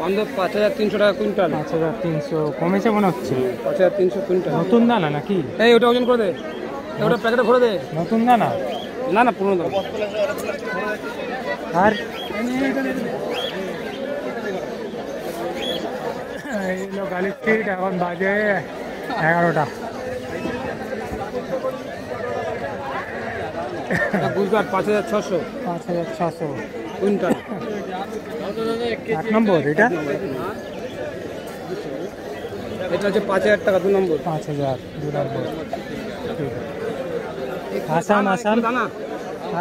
অন্ধ 5300 টাকা কুইন্টাল। 5300 কমেছে মনে হচ্ছে। 5300 কুইন্টাল। নতুন দানা নাকি? এই ওটা ওজন করে দে, ওটা প্যাকেটে ভরে দে। নতুন দানা না না, পুরনো দানা। আর এই লোকাল স্ট্রিট এখন বাজে 11টা। গুজরাট 5600। 5600 কুইন্টাল। 1 নম্বর এটা। এটা হচ্ছে 5000 টাকা 2 নম্বর। 5000 2 নম্বর। আসাম আসাম দানা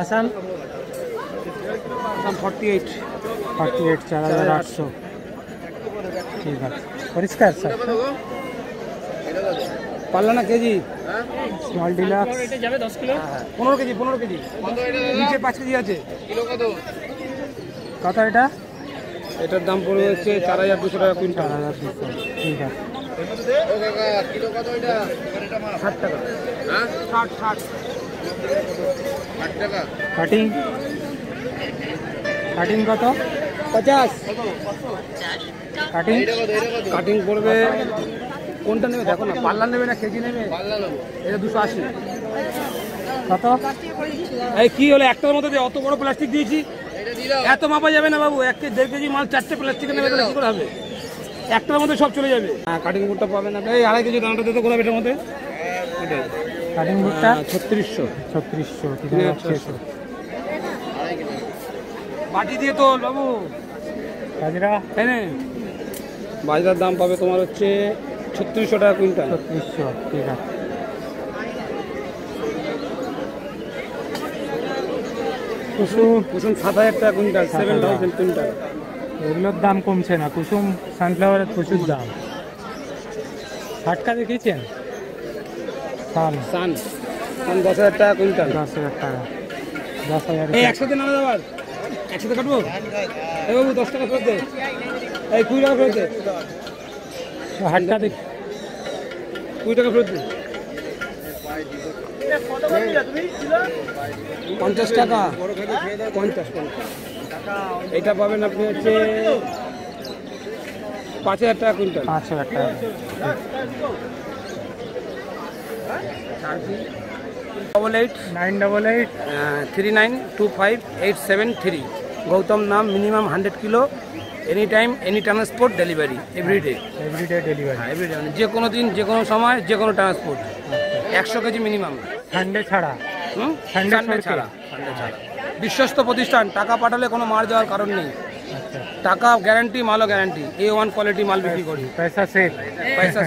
আসাম আসাম 48। 48 4800। ঠিক আছে, পরিষ্কার স্যার। পারলা না KG? Small deluxe 15 KG 15 KG. নিচে 5 কেজি আছে। কত এটা? এটার দাম পড়ে হচ্ছে 4200 টাকা কুইন্টাল। 4200। ঠিক আছে। 60 টাকা। 60 টাকা। কাটিং কাটিং কত? 50। কাটিং কাটিং পড়বে, কোনটা নেবে দেখো না, পাল্লা নেবে না কেজি নেবে? এটা 280। কত? এই কি হলো, একটার মধ্যে অত বড় প্লাস্টিক দিয়েছি, এত মাপা যাবে না বাবু। 1 কেজি 1.5 কেজি মাল 4টে প্লাস্টিকে নেবে, তাহলে কি করে হবে? একটার মধ্যে সব চলে যাবে। হ্যাঁ, কাটিং বোর্ডটা পাবে না। এই 2.5 কেজি দানাটা দিতে কোথাও এটার মধ্যে। কাটিং বোর্ডটা 3600। 3600। ঠিক আছে। বাটি দিয়ে তো বাবু কাজরা তাই না? বাজার দাম পাবে তোমার হচ্ছে 3600 টাকা কুইন্টাল। 3600। ঠিক আছে। কুসুম কুসুম 7000 টাকা কুইন্টাল। 7000 কুইন্টাল। এগুলোর দাম কমছে না। কুসুম সানফ্লাওয়ারের প্রচুর দাম। ফাটকা দেখিয়েছেন? সান সান 10,000 টাকা কুইন্টাল। 10,000 টাকা। 10,000। এই একসাথে না আবার একসাথে কাটবো। এই বাবু 10 টাকা ফেরত দে, এই 20 টাকা ফেরত দে। হাটটা দেখ, 20 টাকা ফেরত দে। 50 টাকা। 50 এটা পাবেন আপনি হচ্ছে 5000 টাকা কুইন্টাল। 5,000 টাকা। 88 988 392587 গৌতম নাম। Minimum 100 kilo. Any time any transport delivery everyday. Everyday delivery. হ্যাঁ, এভরিডে, যে কোনো দিন যে কোনো সময় যে কোনো ট্রান্সপোর্ট। 100 KG minimum. সানডে ছাড়া। সানডে ছাড়া। বিশ্বস্ত প্রতিষ্ঠান। টাকা পাঠালে কোনো মার যাওয়ার কারণ নেই। আচ্ছা, টাকা গ্যারান্টি, মালও গ্যারান্টি। A1 কোয়ালিটি মাল বিক্রি করি। পয়সা সেফ। পয়সা